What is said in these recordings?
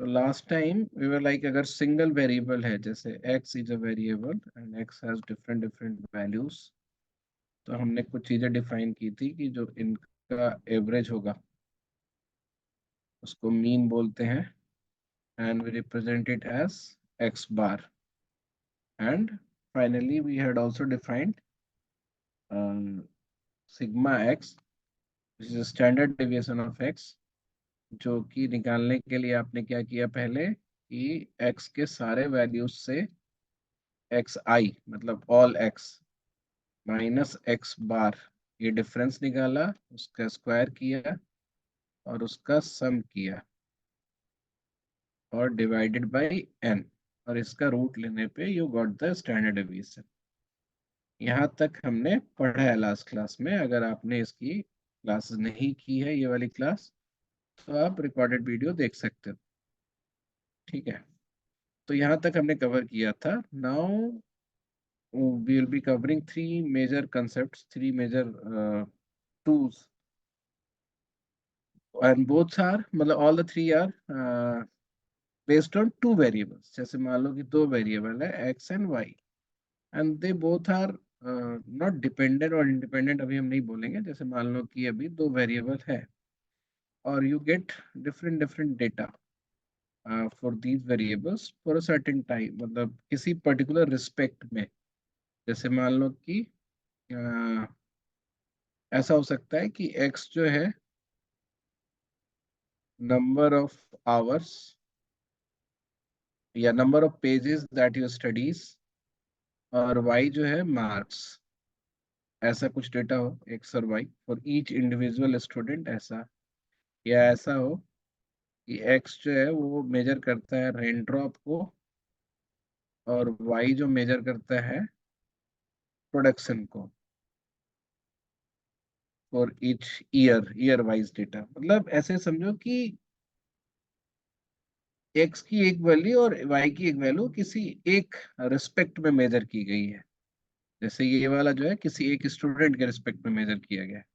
तो last time we were like अगर single variable है, जैसे x is a variable and x has different different values, तो हमने कुछ चीजें डिफाइन की थी कि जो इनका एवरेज होगा उसको मीन बोलते हैं, and we represent it as x bar. And finally we had also defined sigma x, which is standard deviation of x, जो कि निकालने के लिए आपने क्या किया पहले कि x के सारे वैल्यूज से एक्स आई मतलब ऑल x माइनस एक्स बार, ये डिफरेंस निकाला, उसका स्क्वायर किया और उसका सम किया और डिवाइडेड बाय n, और इसका रूट लेने पे you got the standard deviation. यहाँ तक हमने पढ़ा है लास्ट क्लास में. अगर आपने इसकी क्लासेस नहीं की है, ये वाली क्लास, तो आप रिकॉर्डेड वीडियो देख सकते हो. ठीक है, तो यहाँ तक हमने कवर किया था. Now we will be covering three major concepts, three major tools, and both are मतलब all the three are based on two variables. जैसे मान लो कि दो वेरिएबल है x and y, and they both are not dependent और independent, अभी हम नहीं बोलेंगे. जैसे मान लो कि अभी दो वेरिएबल है और you get different different data for these variables for a certain time, मतलब किसी particular respect में. जैसे मान लो कि ऐसा हो सकता है कि x जो है नंबर ऑफ आवर्स या number of pages that you studies, और y जो है मार्क्स. ऐसा कुछ डेटा हो x और y for each individual student, ऐसा. या ऐसा हो कि x जो है वो मेजर करता है रेन ड्रॉप को, और y जो मेजर करता है प्रोडक्शन को for each year wise data. मतलब ऐसे समझो कि x की एक वैल्यू और y की एक वैल्यू किसी एक रिस्पेक्ट में मेजर की गई है. जैसे ये वाला जो है किसी एक स्टूडेंट के रिस्पेक्ट में मेजर किया गया है.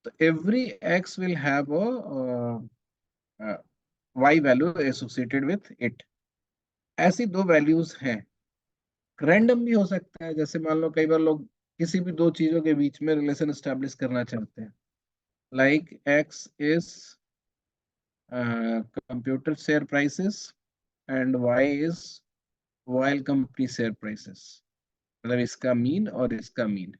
तो every x will have a y value associated with it. ऐसी दो वैल्यूज हैं. रैंडम भी हो सकता है, जैसे मान लो कई बार लोग किसी भी दो चीजों के बीच में रिलेशन एस्टेब्लिश करना चाहते हैं, like x is computer share prices and y is oil company share prices. मतलब इसका मीन और इसका मीन,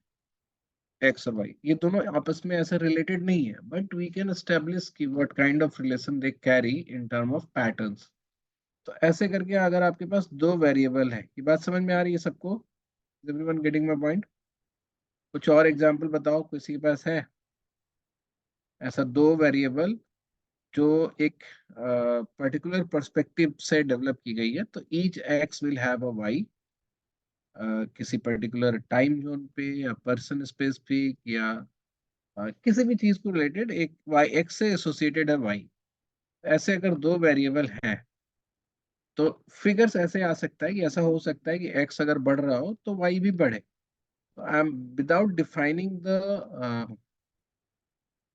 एक्स और वाई, ये दोनों आपस में ऐसे रिलेटेड नहीं है, बट वी कैन एस्टेब्लिश कि what kind of relation they carry in term of patterns. तो ऐसे करके अगर आपके पास दो वेरिएबल है, ये बात समझ में आ रही है सबको? Everyone getting my point? कुछ और एग्जांपल बताओ, किसी के पास है ऐसा दो वेरिएबल जो एक पर्टिकुलर पर्सपेक्टिव से डेवलप की गई है? तो each X will have a Y किसी पर्टिकुलर टाइम जोन पे या पर्सन स्पेसिफिक या किसी भी चीज को रिलेटेड एक वाई एक्स से एसोसिएटेड है वाई. ऐसे अगर दो वेरिएबल हैं तो फिगर्स ऐसे आ सकता है कि ऐसा हो सकता है कि एक्स अगर बढ़ रहा हो तो वाई भी बढ़े. तो I am without defining the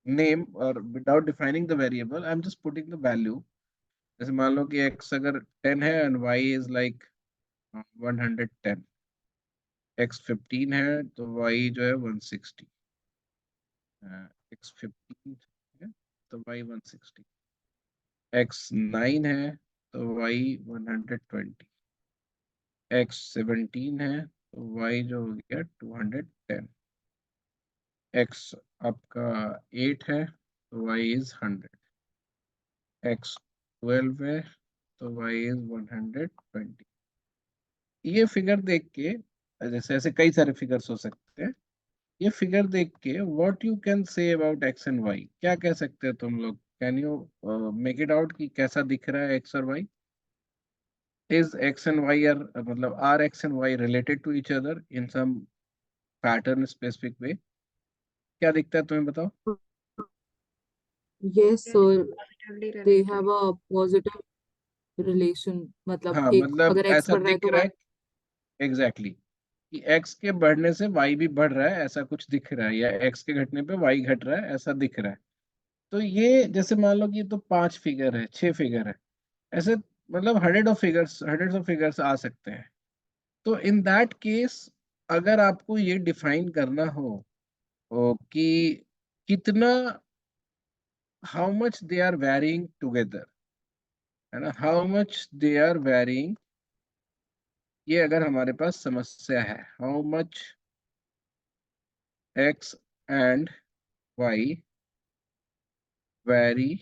name और without defining the variable, I am just putting the value. जैसे मान लो कि एक्स अगर 10 है and Y is like 110, X 15 है तो वाई जो है 160, एक्स 15 है तो वाई 160, एक्स 9 है तो वाई 120, एक्स 17 है तो वाई जो हो गया 210, एक्स आपका 8 है तो वाई इज 100, एक्स 12 है तो वाई इज 120. ये फिगर देख के, जैसे ऐसे कई सारे फिगर्स हो सकते हैं, ये फिगर देख के what you can say about X and Y, क्या कह सकते हो तुम लोग? Can you make it out कि कैसा दिख रहा है एक्स और Y? is x and y are मतलब are x and y related to each other in some pattern specific way? क्या दिखता है तुम्हें बताओ? Yes, so Positively they related. have a positive relation. मतलब हाँ, एक मतलब अगर x ऐसा बढ़ रहा है दिख तो रहा y. है एग्जैक्टली कि x के बढ़ने से y भी बढ़ रहा है, ऐसा कुछ दिख रहा है, या x के घटने पे y घट रहा है, ऐसा दिख रहा है. तो ये जैसे मान लो कि ये तो पांच फिगर है, छह फिगर है, ऐसे मतलब हंड्रेड्स ऑफ फिगर्स आ सकते हैं। तो इन दैट केस अगर आपको ये डिफाइन करना हो कि कितना, how much they are varying together, है ना, how much they are varying, ये अगर हमारे पास समस्या है, how much X and Y vary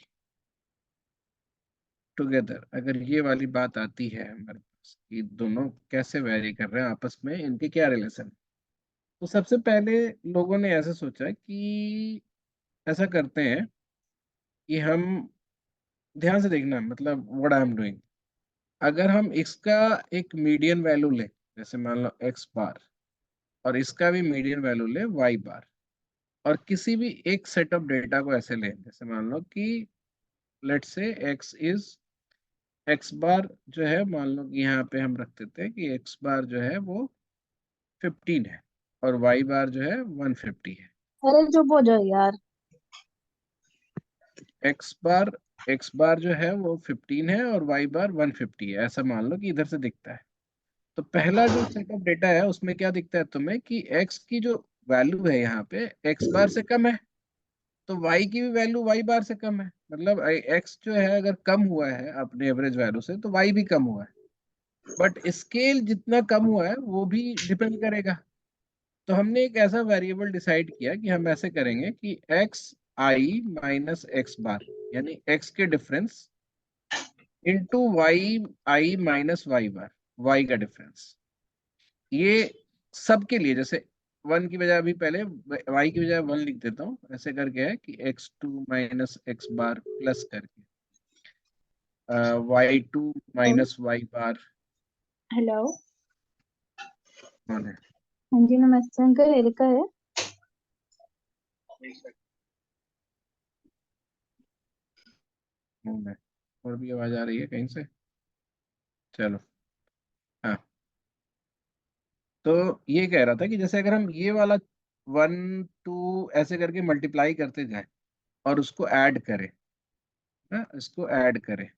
together, अगर ये वाली बात आती है हमारे पास कि दोनों कैसे वेरी कर रहे हैं आपस में, इनके क्या रिलेशन, तो सबसे पहले लोगों ने ऐसे सोचा कि ऐसा करते हैं कि हम, ध्यान से देखना मतलब व्हाट आई एम डूइंग, अगर हम इसका एक मीडियन वैल्यू लें, जैसे मान लो एक्स बार, और इसका भी मीडियन वैल्यू ले वाई बार, और किसी भी एक सेट ऑफ डेटा को ऐसे लें, जैसे मान लो कि लेट्स से एक्स बार जो है, मान लो कि यहाँ पे हम रख देते हैं कि एक्स बार जो है वो 15 है और वाई बार जो है 150 है। अरे चुप हो जाओ यार। एक्स बार एक्स बार जो है वो 15 है और वाई बार 150 है, ऐसा मान लो कि इधर से दिखता है। तो पहला जो सेट ऑफ डेटा है उसमें क्या दिखता है तुम्हें कि एक्स की जो वैल्यू है यहाँ पे एक्स बार से कम है, तो वाई की भी वैल्यू वाई बार से कम है, मतलब एक्स जो है अगर कम हुआ है अपने एवरेज वैल्यू से तो वाई भी कम हुआ है, बट स्केल जितना कम हुआ है वो भी डिपेंड करेगा। तो हमने एक ऐसा वेरिएबल डिसाइड किया कि हम ऐसे करेंगे कि एक्स आई माइनस एक्स बार, यानी एक्स के difference into Y I minus Y bar, Y का डिफरेंस, ये सबके लिए, जैसे वन की बजाय अभी पहले वाई की बजाय वन लिख देता हूँ, ऐसे करके है कि X two minus X bar plus करके Y two minus Y bar hello. कौन है। हाँ जी नमस्ते अंकल, एरिका है। हूँ मैं, और भी आवाज आ रही है कहीं से, चलो। हाँ, तो ये कह रहा था कि जैसे अगर हम ये वाला 1 2 ऐसे करके मल्टीप्लाई करते जाए और उसको ऐड करें, ना इसको ऐड करें,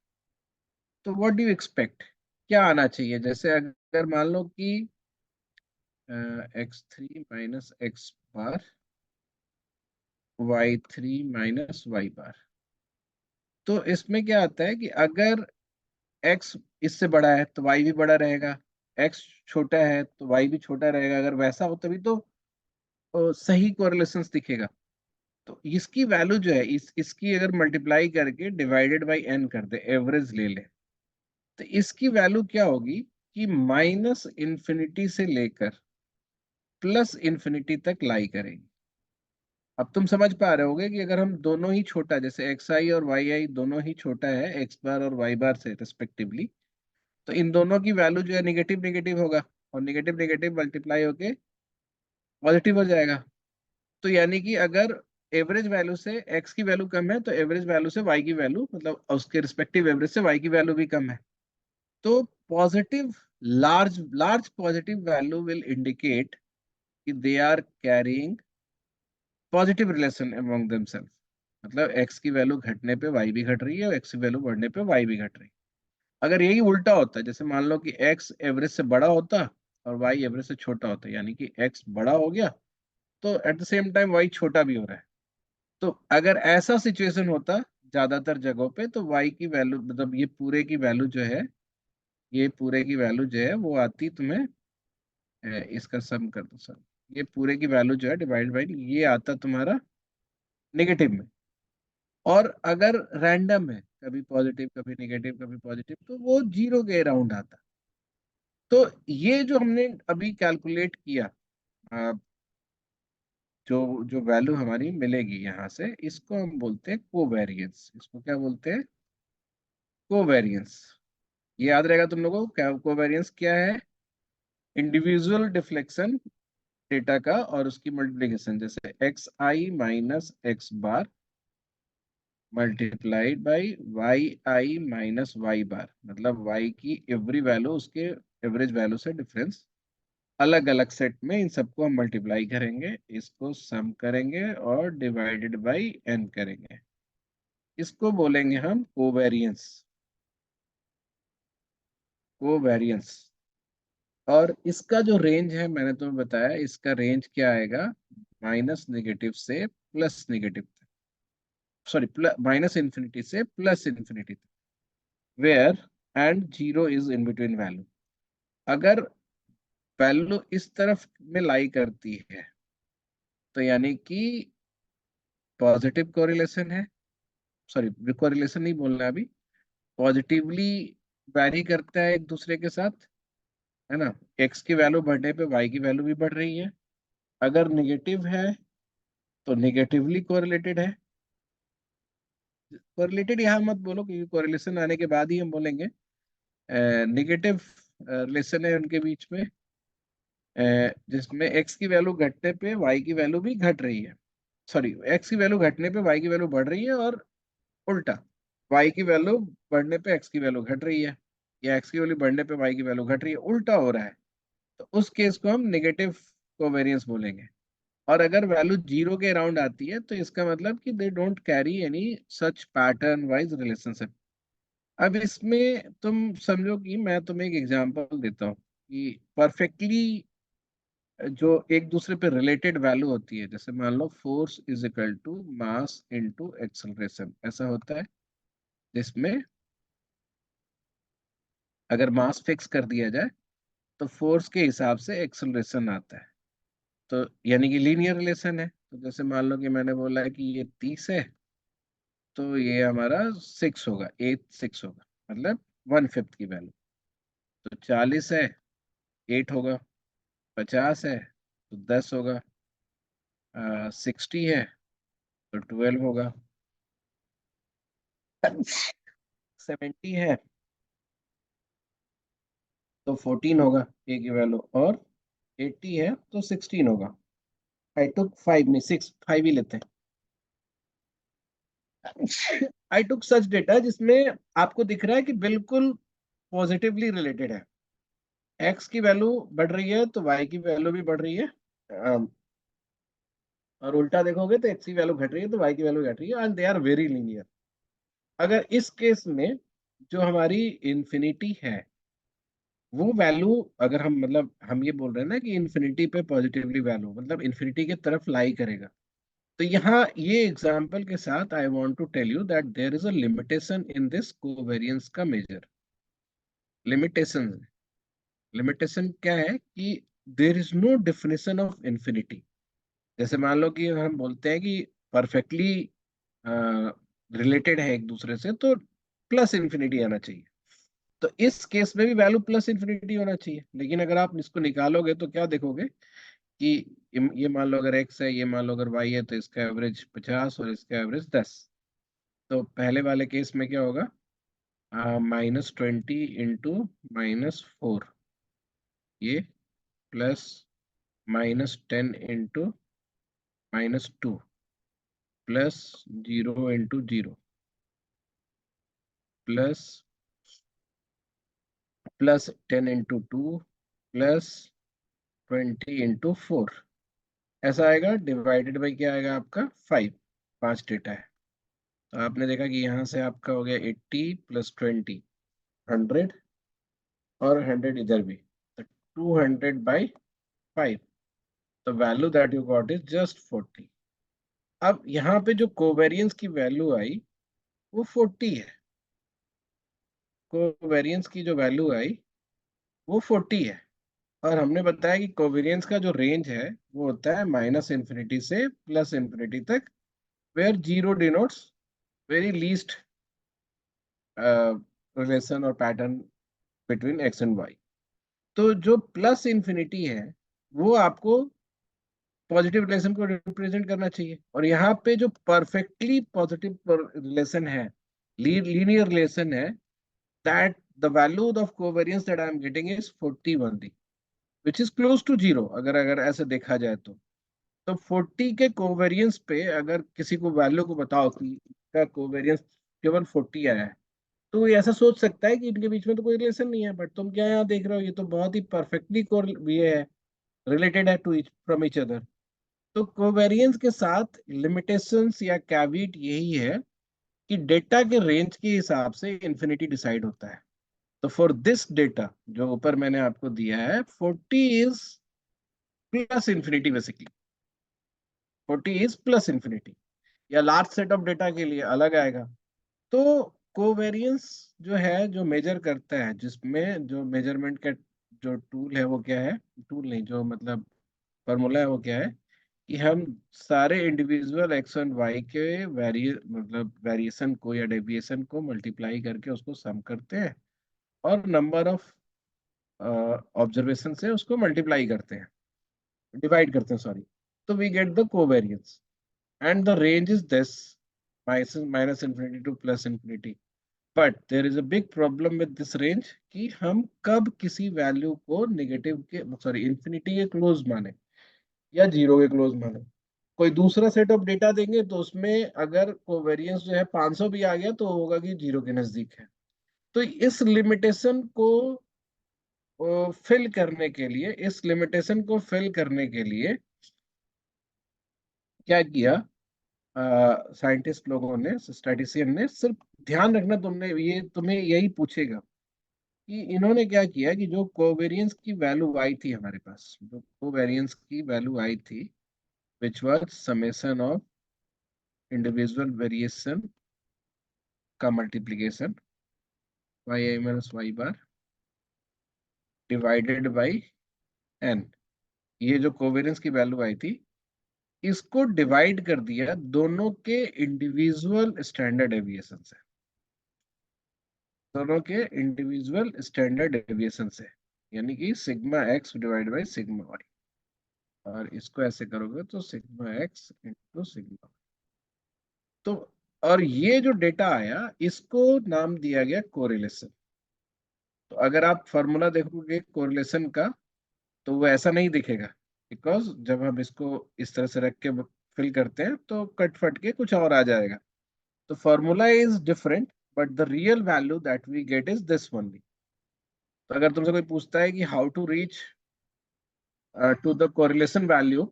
तो व्हाट डू यू एक्सपेक्ट, क्या आना चाहिए, जैसे अगर मान लो कि x3 माइनस एक्स बार y3 माइनस वाई बार, तो इसमें क्या आता है कि अगर x इससे बड़ा है तो y भी बड़ा रहेगा, x छोटा है तो y भी छोटा रहेगा, अगर वैसा हो तभी तो सही कोरिलेशंस दिखेगा। तो इसकी वैल्यू जो है इसकी अगर मल्टीप्लाई करके डिवाइडेड बाई n कर दे, एवरेज ले ले, तो इसकी वैल्यू क्या होगी कि माइनस इन्फिनिटी से लेकर प्लस इन्फिनिटी तक लाई करेगी। अब तुम समझ पा रहे होगे कि अगर हम दोनों ही छोटा, जैसे एक्स आई और वाई आई दोनों ही छोटा है एक्स बार और वाई बार से रिस्पेक्टिवली, तो इन दोनों की वैल्यू जो है निगेटिव निगेटिव होगा, और निगेटिव निगेटिव मल्टीप्लाई होके पॉजिटिव हो जाएगा। तो यानी कि अगर एवरेज वैल्यू से एक्स की वैल्यू कम है तो एवरेज वैल्यू से वाई की वैल्यू, मतलब उसके रिस्पेक्टिव एवरेज से वाई की वैल्यू भी कम है। तो positive, large large positive value will indicate कि they are carrying positive relation among themself, मतलब एक्स की वैल्यू घटने पे वाई भी घट रही है और एक्स की वैल्यू बढ़ने पे वाई भी घट रही है। अगर यही उल्टा होता, जैसे मान लो कि एक्स एवरेज से बड़ा होता और वाई एवरेज से छोटा होता, यानी कि एक्स बड़ा हो गया तो at the same time Y छोटा भी हो रहा है, तो अगर ऐसा सिचुएशन होता ज्यादातर जगहों पे, तो वाई की वैल्यू, मतलब ये पूरे की वैल्यू जो है, ये पूरे की वैल्यू जो है वो आती तुम्हें इसका सम कर दो सर, ये पूरे की वैल्यू जो है डिवाइड बाई ये आता तुम्हारा नेगेटिव में। और अगर रैंडम है, कभी पॉजिटिव कभी नेगेटिव कभी पॉजिटिव, तो वो जीरो के अराउंड आता। तो ये जो हमने अभी कैलकुलेट किया, अ, जो जो वैल्यू हमारी मिलेगी यहाँ से, इसको हम बोलते हैं कोवेरिएंस, इसको क्या बोलते हैं, कोवेरिएंस। ये याद रहेगा तुम लोगों को, क्या कोवेरिएंस क्या है, इंडिविजुअल डिफ्लेक्शन डेटा का और उसकी मल्टीप्लीकेशन, जैसे X I minus X bar multiplied by Y I minus Y bar, मतलब वाई की एवरी वैल्यू उसके एवरेज वैल्यू से डिफरेंस, अलग अलग सेट में इन सबको हम मल्टीप्लाई करेंगे, इसको सम करेंगे और डिवाइडेड बाई एन करेंगे, इसको बोलेंगे हम कोवेरिएंस। कोवेरियंस। और इसका जो रेंज है मैंने तुम्हें बताया, इसका रेंज क्या आएगा, माइनस नेगेटिव से plus negative, sorry minus infinity से plus infinity, where and zero is in between value. अगर वैल्यू इस तरफ में लाई करती है तो यानी कि पॉजिटिव कोरिलेशन है, सॉरी कोरिलेशन नहीं बोलना है अभी, पॉजिटिवली वैरी करता है एक दूसरे के साथ, है ना। एक्स की वैल्यू बढ़ने पे वाई की वैल्यू भी बढ़ रही है। अगर निगेटिव है तो निगेटिवली कोरिलेटेड है। कोरिलेटेड यहाँ मत बोलो क्योंकि कोरिलेशन आने के बाद ही हम बोलेंगे। निगेटिव रिलेशन है उनके बीच में, जिसमें एक्स की वैल्यू घटने पे वाई की वैल्यू भी घट रही है, सॉरी एक्स की वैल्यू घटने पे वाई की वैल्यू बढ़ रही है, और उल्टा वाई की वैल्यू बढ़ने पे एक्स की वैल्यू घट रही है, या एक्स की वैल्यू बढ़ने पे वाई की वैल्यू घट रही है, उल्टा हो रहा है। तो उस केस को हम नेगेटिव कोवेरियंस बोलेंगे। और अगर वैल्यू जीरो के अराउंड आती है तो इसका मतलब कि they don't carry any such pattern wise relationship. अब इसमें तुम समझो कि मैं तुम्हें एक एग्जांपल देता हूँ कि परफेक्टली जो एक दूसरे पे रिलेटेड वैल्यू होती है, जैसे मान लो force is equal to mass into acceleration, ऐसा होता है जिसमें अगर मास फिक्स कर दिया जाए तो फोर्स के हिसाब से एक्सेलरेशन आता है। तो यानी कि लीनियर रिलेशन है। तो जैसे मान लो कि मैंने बोला है कि ये 30 है, तो ये हमारा 6 होगा, 8 6 होगा, मतलब 1/5 की वैल्यू। तो 40 है, 8 होगा। 50 है तो 10 होगा। 60 है तो 12 होगा। 70 है तो 14 होगा ए की वैल्यू, और 80 है तो 16 होगा। आई टुक 5 नहीं 6, 5 ही लेते हैं। आई टुक सच डेटा जिसमें आपको दिख रहा है कि बिल्कुल पॉजिटिवली रिलेटेड है। एक्स की वैल्यू बढ़ रही है तो वाई की वैल्यू भी बढ़ रही है, और उल्टा देखोगे तो एक्स की वैल्यू घट रही है तो वाई की वैल्यू घट रही है, and they are very linear. अगर इस केस में जो हमारी इंफिनिटी है वो वैल्यू, अगर हम मतलब हम ये बोल रहे हैं ना कि इंफिनिटी पे पॉजिटिवली वैल्यू मतलब इंफिनिटी की तरफ लाई करेगा, तो यहाँ ये एग्जांपल के साथ I want to tell you that there is a limitation in this covariance का मेजर। लिमिटेशन, लिमिटेशन क्या है कि there is no definition of infinity. जैसे मान लो कि हम बोलते हैं कि परफेक्टली रिलेटेड है एक दूसरे से, तो प्लस इंफिनिटी आना चाहिए। तो इस केस में भी वैल्यू प्लस इंफिनिटी होना चाहिए, लेकिन अगर आप इसको निकालोगे तो क्या देखोगे कि ये मान लो अगर x है, ये मान लो अगर y है, तो इसका एवरेज 50 और इसका एवरेज 10। तो पहले वाले केस में क्या होगा, -20 इंटू -4, ये plus -10 into -2, plus 0 into 0, plus 10 into 2, plus 20 into 4, ऐसा आएगा। डिवाइडेड बाई क्या आएगा आपका 5, 5 डेटा है। तो आपने देखा कि यहाँ से आपका हो गया 80 + 20, 100, और 100 इधर भी, तो 200/5। तो value that you got is just 40। अब यहाँ पे जो कोवेरियंस की वैल्यू आई वो 40 है। कोवेरियंस की जो वैल्यू आई वो 40 है। और हमने बताया कि कोवेरियंस का जो रेंज है वो होता है -इन्फिनिटी से +इन्फिनिटी तक, where zero denotes very least relation और pattern between X and Y. तो जो प्लस इन्फिनिटी है वो आपको पॉजिटिव रिलेशन को रिप्रेजेंट करना चाहिए, और यहाँ पे जो परफेक्टली पॉजिटिव रिलेशन है, लीनियर रिलेशन है, that the value of covariance that I am getting is 40 only, which is close to zero. अगर अगर ऐसे देखा जाए तो 40 के कोवेरियंस पे अगर किसी को वैल्यू को बताओ कि इसका कोवेरियंस केवल 40 आया है, तो ये ऐसा सोच सकता है कि इनके बीच में तो कोई रिलेशन नहीं है, बट तुम क्या यहाँ देख रहे हो, ये तो बहुत ही परफेक्टली ये है, रिलेटेड है टू फ्रॉम ईच अदर। तो कोवेरियंस के साथ लिमिटेशंस या कैविट यही है कि डेटा के रेंज के हिसाब से इन्फिनिटी डिसाइड होता है। तो फॉर दिस डेटा जो ऊपर मैंने आपको दिया है 40 is plus infinity, basically 40 is plus infinity, या लार्ज सेट ऑफ डेटा के लिए अलग आएगा। तो कोवेरियंस जो है, जो मेजर करता है, जिसमें जो मेजरमेंट का जो टूल है वो क्या है, टूल नहीं, जो मतलब फॉर्मूला है वो क्या है, कि हम सारे इंडिविजुअल एक्स एंड वाई के मतलब वेरिएशन को या डेविएशन को मल्टीप्लाई करके उसको सम करते हैं, और नंबर ऑफ ऑब्जर्वेशन से उसको मल्टीप्लाई करते हैं, डिवाइड करते हैं, सॉरी। तो we get the covariance, and the range is this, minus infinity to plus infinity. But there is a big problem with this range, कि हम कब किसी वैल्यू को नेगेटिव के, सॉरी, इंफिनिटी के क्लोज माने या जीरो के क्लोज माने। कोई दूसरा सेट ऑफ डेटा देंगे तो उसमें अगर कोवेरियंस जो है 500 भी आ गया तो होगा कि जीरो के नजदीक है। तो इस लिमिटेशन को फिल करने के लिए, इस लिमिटेशन को फिल करने के लिए क्या किया साइंटिस्ट लोगों ने, स्टैटिस्टिशियन ने, सिर्फ ध्यान रखना, तुमने ये, तुम्हें यही पूछेगा कि इन्होंने क्या किया कि जो कोवेरियंस की वैल्यू आई थी हमारे पास, जो कोवेरियंस की वैल्यू आई थी, which was summation of individual variation का multiplication Y I minus Y bar divided by N, ये जो कोवेरियंस की वैल्यू आई थी, इसको डिवाइड कर दिया दोनों के इंडिविजुअल स्टैंडर्ड डेविएशन से, दोनों के इंडिविजुअल स्टैंडर्ड डेविएशन से, यानी कि sigma X divide by sigma Y, और इसको ऐसे करोगे तो सिग्मा एक्स इंटू सिग्मा। तो और ये जो डेटा आया, इसको नाम दिया गया कोरिलेशन। तो अगर आप फॉर्मूला देखोगे कोरिलेशन का, तो वो ऐसा नहीं दिखेगा, बिकॉज जब हम इसको इस तरह से रख के फिल करते हैं तो कट फट के कुछ और आ जाएगा। तो formula is different, but the real value that we get is this only. तो अगर तुमसे कोई पूछता है कि how to reach to the correlation value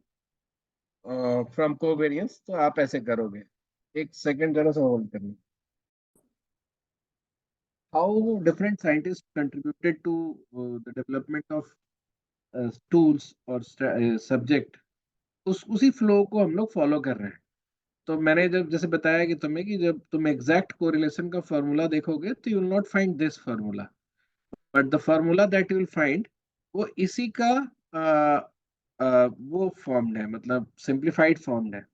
from covariance, तो आप ऐसे करोगे। एक सेकंड जरा सा होल्ड करना। How different scientist contributed to the development of tools और सब्जेक्ट, उसी फ्लो को हम लोग फॉलो कर रहे हैं। तो मैंने जब जैसे बताया कि तुम्हें, कि जब तुम एग्जैक्ट कोरिलेशन का फॉर्मूला देखोगे तो you will not find this formula, but the formula that you will find, वो इसी का वो फॉर्म्ड है, मतलब सिंप्लीफाइड फॉर्म्ड है।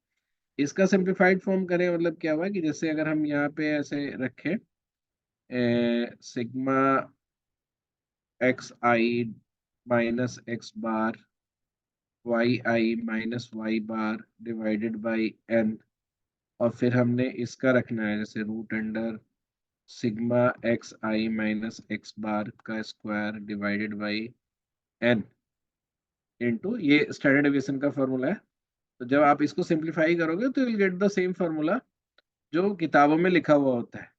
इसका सिंप्लीफाइड फॉर्म करें मतलब क्या हुआ कि जैसे अगर हम यहाँ पे ऐसे रखें sigma X I minus X bar Y I minus Y bar divided by N, और फिर हमने इसका रखना है जैसे root under sigma X I minus X bar का square divided by N into, ये स्टैंडर्ड डेविएशन का फॉर्मूला है। तो जब आप इसको सिंप्लीफाई करोगे तो you get the same formula जो किताबों में लिखा हुआ होता है।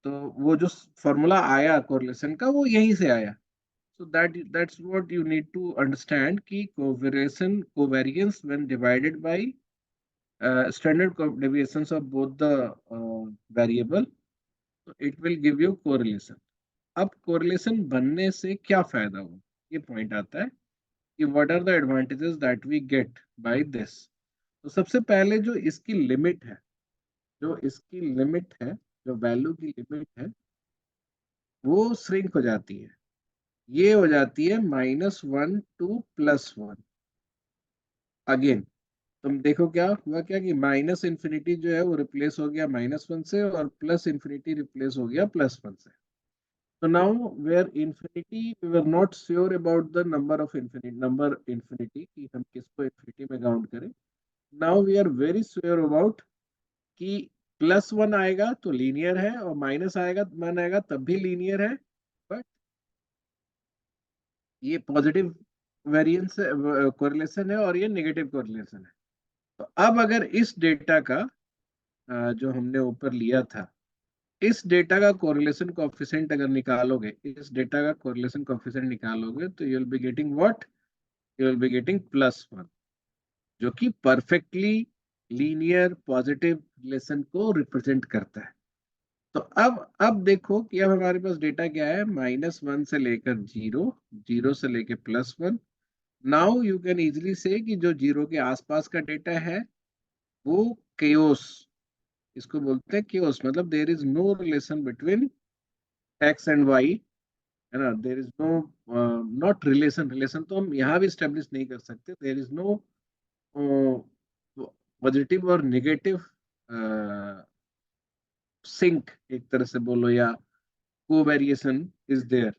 तो वो जो फॉर्मूला आया कोरिलेशन का, वो यहीं से आया। So that's what you need to understand कि covariance when divided by standard deviations of both the variable, so it will give you correlation. अब correlation बनने से क्या फायदा हो, ये पॉइंट आता है कि what are the advantages that we get by this। तो सबसे पहले जो इसकी लिमिट है, जो इसकी लिमिट है, जो वैल्यू की लिमिट है, वो श्रिंक हो जाती है। ये हो जाती है -1 टू +1। अगेन तुम देखो क्या हुआ, क्या कि माइनस इंफिनिटी जो है वो रिप्लेस हो गया -1 से, और प्लस इंफिनिटी रिप्लेस हो गया +1 से। तो now where infinity we were not sure about the number infinity कि हम किसको इंफिनिटी में काउंट करें। Now we are very sure about कि +1 आएगा तो लीनियर है, और -1 आएगा तब भी लीनियर है। बट ये पॉजिटिव वेरिएंस कोरिलेशन है और ये नेगेटिव कोरिलेशन है। तो अब अगर इस डेटा का जो हमने ऊपर लिया था, इस डेटा का कोरिलेशन कोएफिशिएंट अगर निकालोगे, इस डेटा का कोरिलेशन कोएफिशिएंट निकालोगे, तो you will be getting what, you will be getting +1, जो कि परफेक्टली लीनियर पॉजिटिव रिलेशन को रिप्रेजेंट करता है। तो अब देखो कि अब हमारे पास डेटा क्या है, -1 से लेकर 0, 0 से लेकर +1। नाउ यू कैन इजिली से कि जो 0 के आसपास का डेटा है वो केओस, इसको बोलते हैं केओस, मतलब there is no relation between X and Y, है ना। There is no not relation, relation तो हम यहाँ भी स्टेब्लिश नहीं कर सकते। देर इज नो पॉजिटिव और नेगेटिव सिंक, एक तरह से बोलो, या को वेरिएशन इज देयर।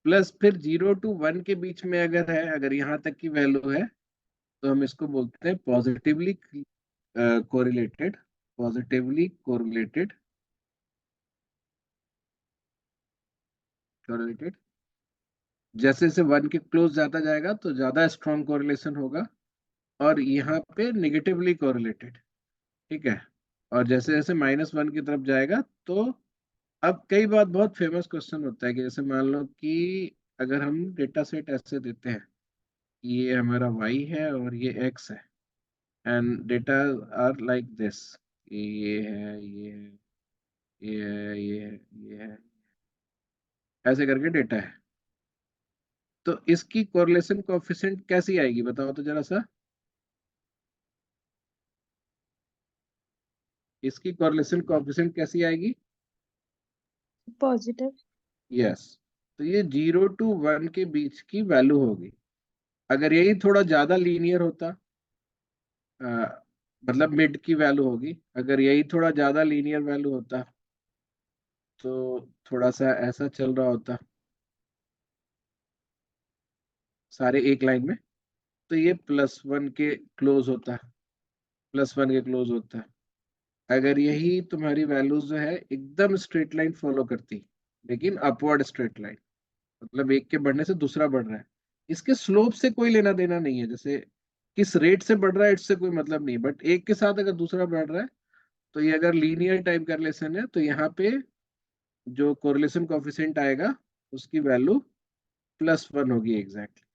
प्लस फिर 0 to 1 के बीच में अगर है, अगर यहाँ तक की वैल्यू है, तो हम इसको बोलते हैं positively correlated, positively correlated, correlated. जैसे जैसे 1 के क्लोज जाता जाएगा तो ज्यादा स्ट्रॉन्ग कोरिलेशन होगा, और यहाँ पे नेगेटिवली कोरिलेटेड, ठीक है। और जैसे जैसे -1 की तरफ जाएगा तो अब कई बार बहुत फेमस क्वेश्चन होता है कि जैसे मान लो कि अगर हम डेटा सेट ऐसे देते हैं, ये हमारा y है और ये x है, and data are like this, ये है, ये है, ये है, ये है, ये है, ऐसे करके डेटा है। तो इसकी कोरिलेशन कोएफिशिएंट कैसी आएगी बताओ तो जरा सा। इसकी कोरिलेशन कोएफिशिएंट कैसी आएगी? पॉजिटिव। यस। तो ये 0 to 1 के बीच की वैल्यू होगी। अगर यही थोड़ा ज्यादा लीनियर होता, अ, मतलब मिड की वैल्यू होगी, अगर यही थोड़ा ज्यादा लीनियर वैल्यू होता तो थोड़ा सा ऐसा चल रहा होता, सारे एक लाइन में, तो ये +1 के क्लोज होता है, +1 के क्लोज होता है। अगर यही तुम्हारी वैल्यूज जो है एकदम स्ट्रेट लाइन फॉलो करती, लेकिन अपवर्ड स्ट्रेट लाइन, मतलब एक के बढ़ने से दूसरा बढ़ रहा है, इसके स्लोप से कोई लेना देना नहीं है, जैसे किस रेट से बढ़ रहा है इससे कोई मतलब नहीं, बट एक के साथ अगर दूसरा बढ़ रहा है, तो ये अगर लीनियर टाइप का रिलेशन है, तो यहाँ पे जो कोरिलेशन कोएफिशिएंट आएगा उसकी वैल्यू +1 होगी एग्जैक्टली।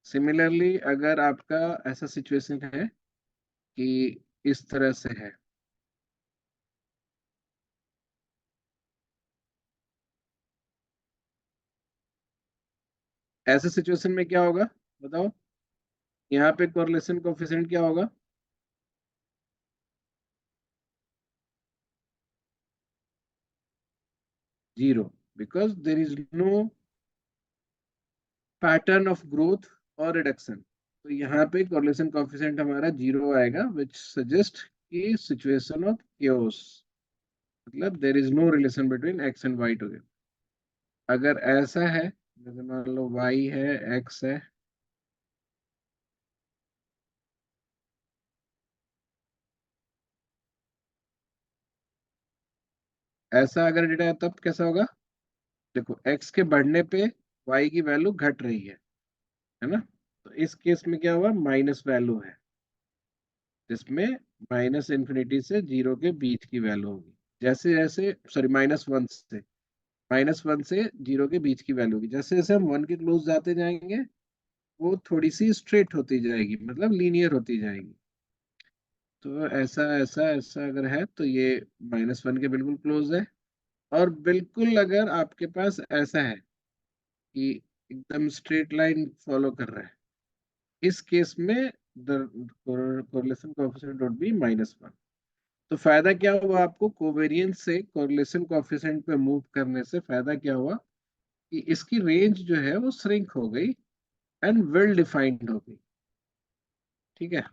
सिमिलरली अगर आपका ऐसा सिचुएशन है कि इस तरह से है, ऐसे सिचुएशन में क्या होगा बताओ, यहाँ पे कोरिलेशन कोएफिशिएंट क्या होगा? 0, because there is no pattern of growth और रिडक्शन। तो यहाँ पे कोरिलेशन कोएफिशिएंट हमारा 0 आएगा, विच सजेस्ट कि सिचुएशन ऑफ केओस, मतलब there is no relation between X and Y together. अगर ऐसा है, जैसे मान लो y है, x है, ऐसा अगर डेटा है तब कैसा होगा? देखो x के बढ़ने पे y की वैल्यू घट रही है ना। तो इस केस में क्या हुआ, माइनस वैल्यू है, जिसमें -∞ से 0 के बीच की वैल्यू होगी। जैसे जैसे, सॉरी, -1 से 0 के बीच की वैल्यू होगी। जैसे जैसे हम 1 के क्लोज जाते जाएंगे, वो थोड़ी सी स्ट्रेट होती जाएगी, मतलब लीनियर होती जाएगी। तो ऐसा ऐसा ऐसा अगर है तो ये -1 के बिल्कुल क्लोज है। और बिल्कुल अगर आपके पास ऐसा है कि एकदम स्ट्रेट लाइन फॉलो कर रहा है, इस केस में the correlation coefficient would be -1। तो फायदा क्या हुआ आपको, कोवेरिएंस से कोरिलेशन कोएफिशिएंट पे मूव करने से फायदा क्या हुआ कि इसकी रेंज जो है वो श्रिंक हो गई एंड वेल डिफाइंड हो गई, ठीक है।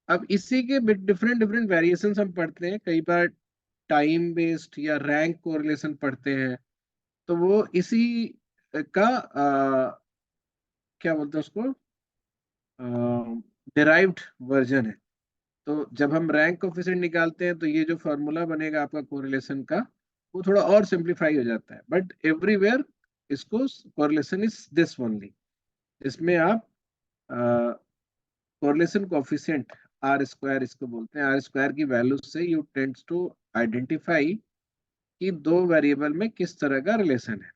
अब इसी के डिफरेंट डिफरेंट वेरिएशंस हम पढ़ते हैं, कई बार टाइम बेस्ड या रैंक कोरिलेशन पढ़ते हैं, तो वो इसी का क्या बोलते हैं उसको, डिराइव्ड वर्जन है। तो जब हम रैंक कोफिशिएंट निकालते हैं तो ये जो फॉर्मूला बनेगा आपका कोरिलेशन का, वो थोड़ा और सिंप्लीफाई हो जाता है, बट एवरीवेयर इसको कोरिलेशन इज दिस ओनली। इसमें आप कोरिलेशन कोफिशिएंट R² इसको बोलते हैं, R² की वैल्यू से यू टेंड्स टू आइडेंटिफाई कि दो वेरिएबल में किस तरह का रिलेशन है।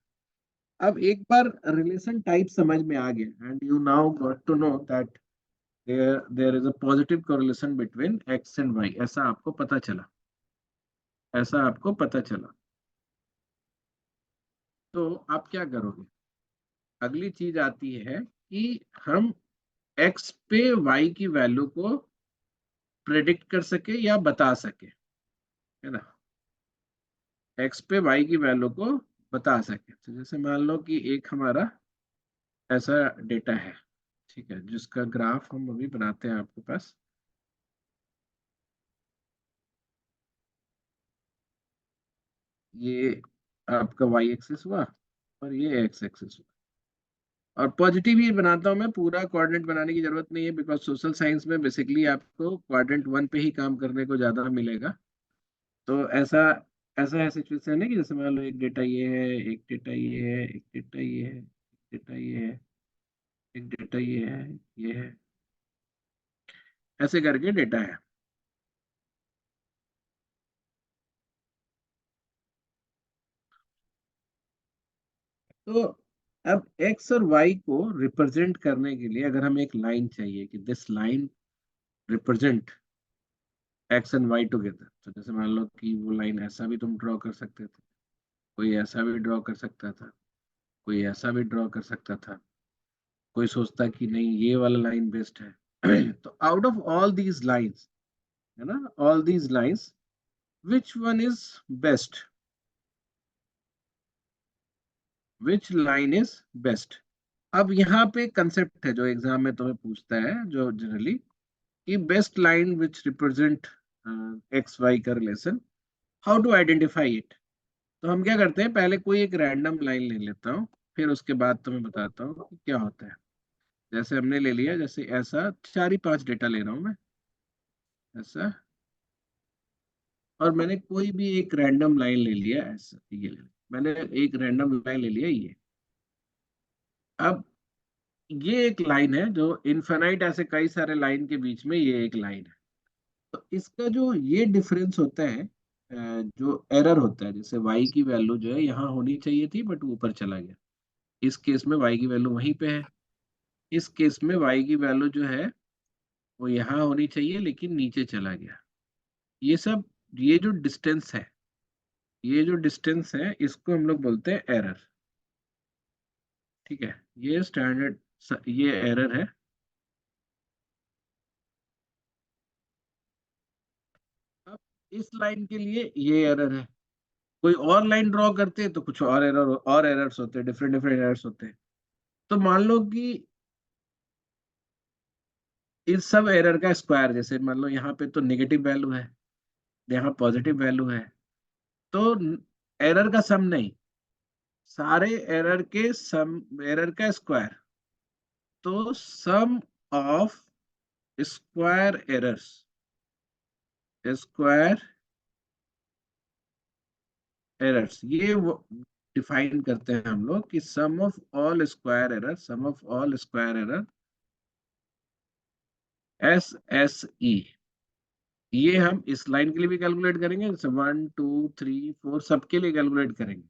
अब एक बार रिलेशन टाइप समझ में आ गया, and you now got to know that there is a positive correlation between x and y, ऐसा आपको पता चला। ऐसा आपको पता चला, तो आप क्या करोगे? अगली चीज आती है कि हम एक्स पे वाई की वैल्यू को प्रेडिक्ट कर सके या बता सके, है ना, एक्स पे वाई की वैल्यू को बता सके। तो जैसे मान लो कि एक हमारा ऐसा डेटा है, ठीक है, जिसका ग्राफ हम अभी बनाते हैं आपके पास। ये आपका वाई एक्सिस हुआ और ये एक्स एक्सिस हुआ। और पॉजिटिव ही बनाता हूँ मैं, पूरा क्वाड्रेंट बनाने की जरूरत नहीं है, बिकॉज सोशल साइंस में बेसिकली आपको क्वाड्रेंट 1 पे ही काम करने को ज्यादा मिलेगा। तो ऐसा ऐसा है सिचुएशन है कि जैसे मान लो एक डेटा ये है, एक डेटा ये है, एक डेटा ये है, एक डेटा ये है, एक डेटा ये है, ऐसे करके डेटा है। तो अब एक्स और वाई को रिप्रेजेंट करने के लिए अगर हमें एक लाइन चाहिए कि this line represent X and Y together, तो जैसे मान लो कि वो लाइन ऐसा भी तुम ड्रॉ कर सकते थे, कोई ऐसा भी ड्रॉ कर सकता था, कोई ऐसा भी ड्रॉ कर सकता था, कोई सोचता कि नहीं ये वाला लाइन बेस्ट है। तो out of all these lines, है ना, all these lines, which one is best, which line is best. अब यहाँ पे कंसेप्ट है जो एग्जाम में तुम्हें पूछता है, जो जनरली, कि best line which represent X Y का relation, how to identify it. तो हम क्या करते हैं, पहले कोई एक रैंडम लाइन ले लेता हूँ, फिर उसके बाद तुम्हें बताता हूँ कि क्या होता है। जैसे हमने ले लिया, जैसे ऐसा 4 ही 5 डेटा ले रहा हूँ मैं, ऐसा, और मैंने कोई भी एक रैंडम लाइन ले लिया, ऐसा ये ले लिया। मैंने एक रैंडम लाइन ले लिया ये। अब ये एक लाइन है जो इनफाइनाइट, ऐसे कई सारे लाइन के बीच में ये एक लाइन है। तो इसका जो ये डिफरेंस होता है, जो एरर होता है, जैसे y की वैल्यू जो है यहाँ होनी चाहिए थी बट ऊपर चला गया, इस केस में y की वैल्यू वहीं पे है। इस केस में y की वैल्यू जो है वो यहाँ होनी चाहिए लेकिन नीचे चला गया। ये सब, ये जो डिस्टेंस है, ये जो डिस्टेंस है, इसको हम लोग बोलते हैं एरर। ठीक है, ये स्टैंडर्ड, ये एरर है। अब इस लाइन के लिए ये एरर है, कोई और लाइन ड्रॉ करते हैं तो कुछ और एरर, और एरर्स होते हैं, डिफरेंट डिफरेंट एरर्स होते हैं। तो मान लो कि इस सब एरर का स्क्वायर, जैसे मान लो यहाँ पे तो नेगेटिव वैल्यू है, यहाँ पॉजिटिव वैल्यू है, तो एरर का सम नहीं, सारे एरर के सम, एरर का स्क्वायर। तो sum of square errors, square errors, ये डिफाइन करते हैं हम लोग कि sum of all square error, sum of all square error, S S E. ये हम इस लाइन के लिए भी कैलकुलेट करेंगे, जैसे 1 2 3 4 सबके लिए कैलकुलेट करेंगे।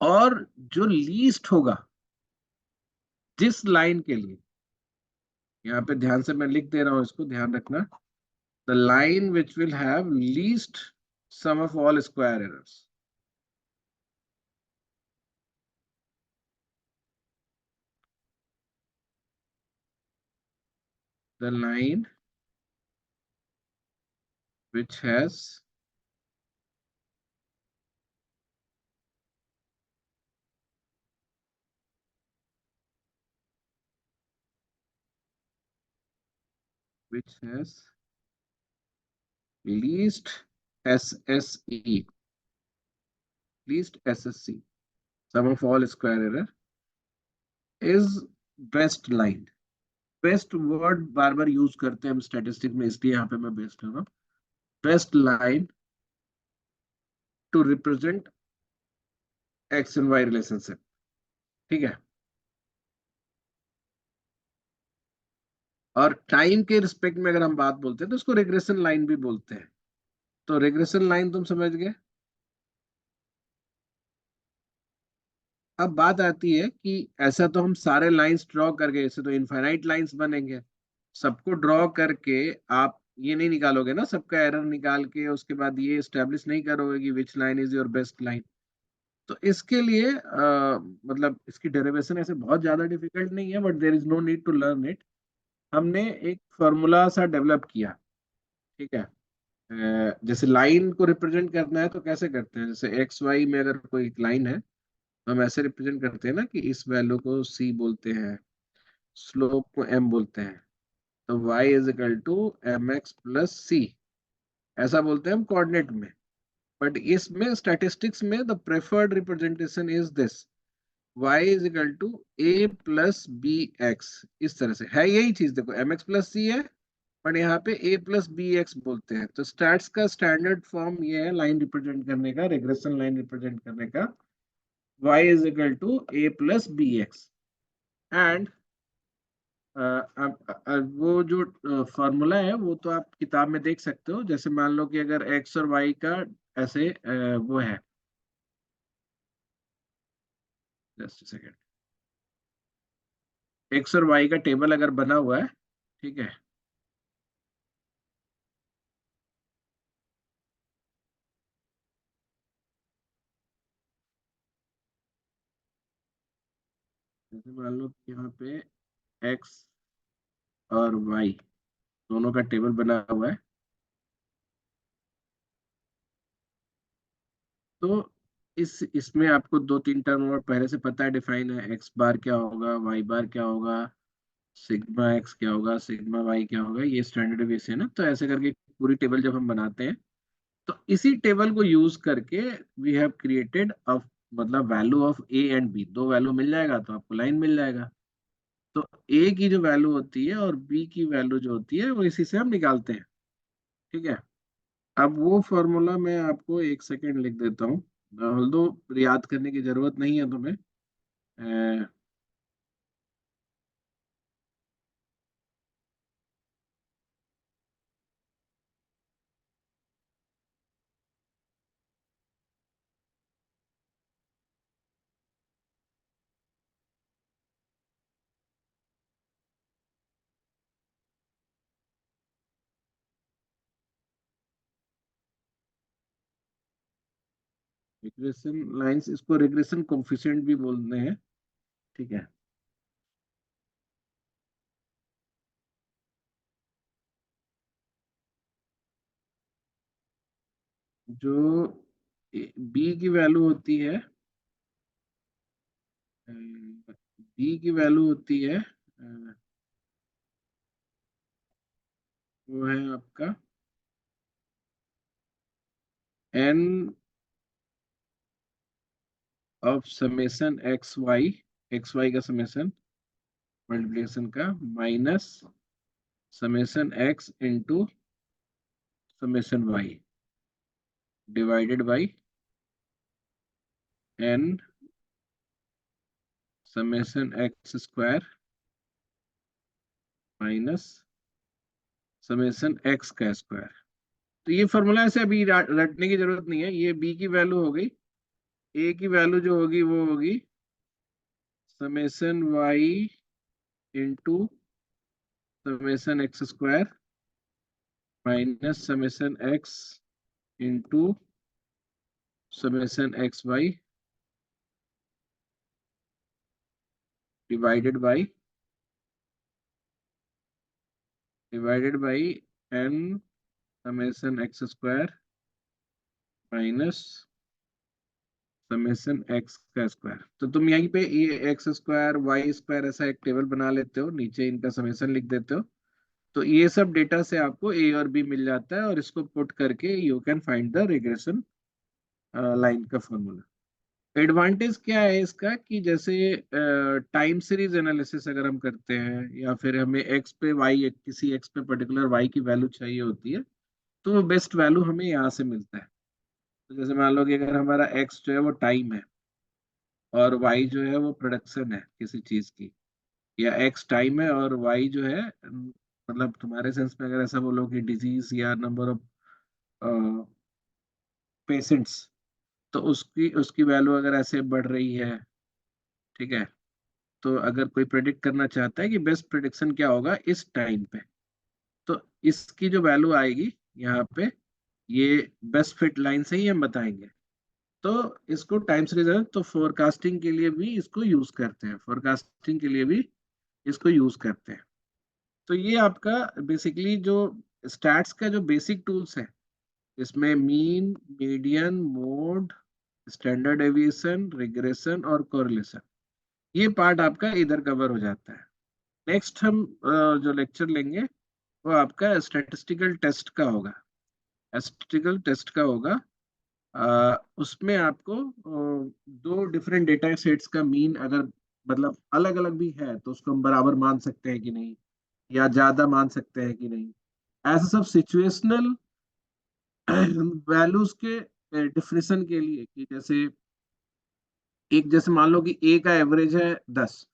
और जो लीस्ट होगा जिस लाइन के लिए, यहाँ पे ध्यान से मैं लिख दे रहा हूं, इसको ध्यान रखना, the line which will have least sum of all square errors, the line which has which has least SSE, least SSC, sum of all square error, is best line। Best word bar bar use करते हैं हम statistic में, इसलिए यहाँ पे मैं best कर रहा हूँ। Best line to represent X and Y relationship. ठीक है, और टाइम के रिस्पेक्ट में अगर हम बात बोलते हैं तो उसको रिग्रेशन लाइन भी बोलते हैं। तो रिग्रेशन लाइन तुम समझ गए। अब बात आती है कि ऐसा तो हम सारे लाइंस ड्रॉ करके, ऐसे तो इनफाइनाइट लाइंस बनेंगे, सबको ड्रॉ करके आप ये नहीं निकालोगे ना सबका एरर निकाल के, उसके बाद ये स्टेब्लिश नहीं करोगे कि which line is your best line. तो इसके लिए मतलब इसकी डेरिवेशन ऐसे बहुत ज्यादा डिफिकल्ट नहीं है, but there is no need to learn it. हमने एक फॉर्मूला सा डेवलप किया, ठीक है। जैसे लाइन को रिप्रेजेंट करना है तो कैसे करते हैं, जैसे एक्स वाई में अगर कोई लाइन है तो हम ऐसे रिप्रेजेंट करते हैं ना कि इस वैल्यू को सी बोलते हैं, स्लोप को एम बोलते हैं, तो y is equal to M X plus C, ऐसा बोलते हैं हम कोऑर्डिनेट में। बट इसमें स्टैटिस्टिक्स में the preferred representation is this, y is equal to A plus B X. इस तरह से है यही चीज, देखो एम एक्स प्लस सी है, बट यहाँ पे a प्लस बी एक्स बोलते हैं। तो स्टैट्स का स्टैंडर्ड फॉर्म ये है लाइन रिप्रेजेंट करने का, रिग्रेशन लाइन रिप्रेजेंट करने का, y is equal to A plus B X. And अब वो जो फॉर्मूला है वो तो आप किताब में देख सकते हो। जैसे मान लो कि अगर एक्स और वाई का ऐसे वो है, जस्ट सेकेंड, एक्स और वाई का टेबल अगर बना हुआ है, ठीक है, जैसे मान लो कि यहाँ पे एक्स और वाई दोनों का टेबल बना हुआ है, तो इसमें आपको दो तीन टर्म और पहले से पता है, डिफाइन है, एक्स बार क्या होगा, वाई बार क्या होगा, सिग्मा एक्स क्या होगा, सिग्मा वाई क्या होगा, ये स्टैंडर्ड बेस है ना। तो ऐसे करके पूरी टेबल जब हम बनाते हैं तो इसी टेबल को यूज करके वी हैव क्रिएटेड अ, मतलब value of A and B, दो वैल्यू मिल जाएगा तो आपको लाइन मिल जाएगा। तो ए की जो वैल्यू होती है और बी की वैल्यू जो होती है वो इसी से हम निकालते हैं, ठीक है। अब वो फॉर्मूला मैं आपको एक सेकेंड लिख देता हूँ, ऑल्दो याद करने की जरूरत नहीं है तुम्हें। रिग्रेशन लाइंस, इसको रिग्रेशन कोफिशिएंट भी बोलते हैं, ठीक है। जो बी की वैल्यू होती है, बी की वैल्यू होती है वो है आपका N of summation X Y का समेशन मल्टीप्लिकेशन का, minus summation X into summation Y divided by N summation X square minus summation X का स्क्वायर। तो ये फॉर्मूला ऐसे अभी रटने की जरूरत नहीं है, ये बी की वैल्यू हो गई, ए की वैल्यू जो होगी वो होगी summation Y into summation X square minus summation X into summation X Y divided by N summation X square minus summation X का स्क्वायर। तो तुम यहीं पे ये एक्स स्क्वायर वाई स्क्वायर ऐसा एक टेबल बना लेते हो, नीचे इनका समेशन लिख देते हो। तो ये सब डेटा से आपको ए और बी मिल जाता है, और इसको पुट करके you can find the regression line का फॉर्मूला। एडवांटेज क्या है इसका कि जैसे टाइम सीरीज एनालिसिस अगर हम करते हैं, या फिर हमें एक्स पे वाई, किसी एक्स पे पर्टिकुलर वाई की वैल्यू चाहिए होती है, तो वो बेस्ट वैल्यू हमें यहाँ से मिलता है। तो जैसे मान लो कि अगर हमारा एक्स जो है वो टाइम है और वाई जो है वो प्रोडक्शन है किसी चीज की, या एक्स टाइम है और वाई जो है मतलब तुम्हारे सेंस में अगर ऐसा बोलो कि डिजीज या नंबर ऑफ पेशेंट्स, तो उसकी उसकी वैल्यू अगर ऐसे बढ़ रही है, ठीक है, तो अगर कोई प्रेडिक्ट करना चाहता है कि बेस्ट प्रेडिक्शन क्या होगा इस टाइम पे, तो इसकी जो वैल्यू आएगी यहाँ पे, ये बेस्ट फिट लाइन से ही हम बताएंगे। तो इसको टाइम सीरीज है, तो फोरकास्टिंग के लिए भी इसको यूज करते हैं, फोरकास्टिंग के लिए भी इसको यूज करते हैं। तो ये आपका बेसिकली जो स्टैट्स का जो बेसिक टूल्स है, इसमें mean, median, mode, standard deviation, regression और कोरिलेशन, ये पार्ट आपका इधर कवर हो जाता है। नेक्स्ट हम जो लेक्चर लेंगे वो आपका स्टैटिस्टिकल टेस्ट का होगा। स्टैटिस्टिकल टेस्ट का होगा, उसमें आपको दो डिफरेंट डेटा सेट्स का मीन अगर मतलब अलग अलग भी है तो उसको हम बराबर मान सकते हैं कि नहीं, या ज्यादा मान सकते हैं कि नहीं, ऐसे सब सिचुएशनल वैल्यूज के डिफिनेशन के लिए, कि जैसे एक, जैसे मान लो कि ए का एवरेज है 10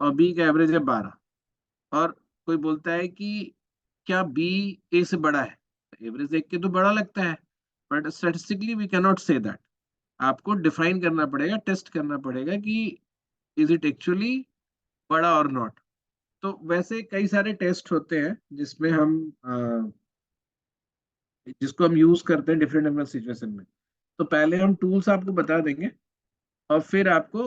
और बी का एवरेज है 12, और कोई बोलता है कि क्या बी ए से बड़ा है, एवरेज देख के तो बड़ा लगता है, but statistically we can not say that. आपको डिफाइन करना पड़ेगा, टेस्ट करना पड़ेगा कि इज इट एक्चुअली बड़ा और नॉट। तो वैसे कई सारे टेस्ट होते हैं जिसमें हम जिसको हम यूज करते हैं डिफरेंट डिफरेंट सिचुएशन में। तो पहले हम टूल्स आपको बता देंगे, और फिर आपको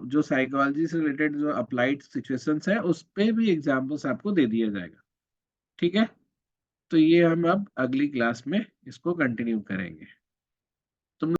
जो साइकोलॉजी से रिलेटेड जो अप्लाइड सिचुएशंस है उस पे भी एग्जांपल्स आपको दे दिया जाएगा। ठीक है, तो ये हम अब अगली क्लास में इसको कंटिन्यू करेंगे।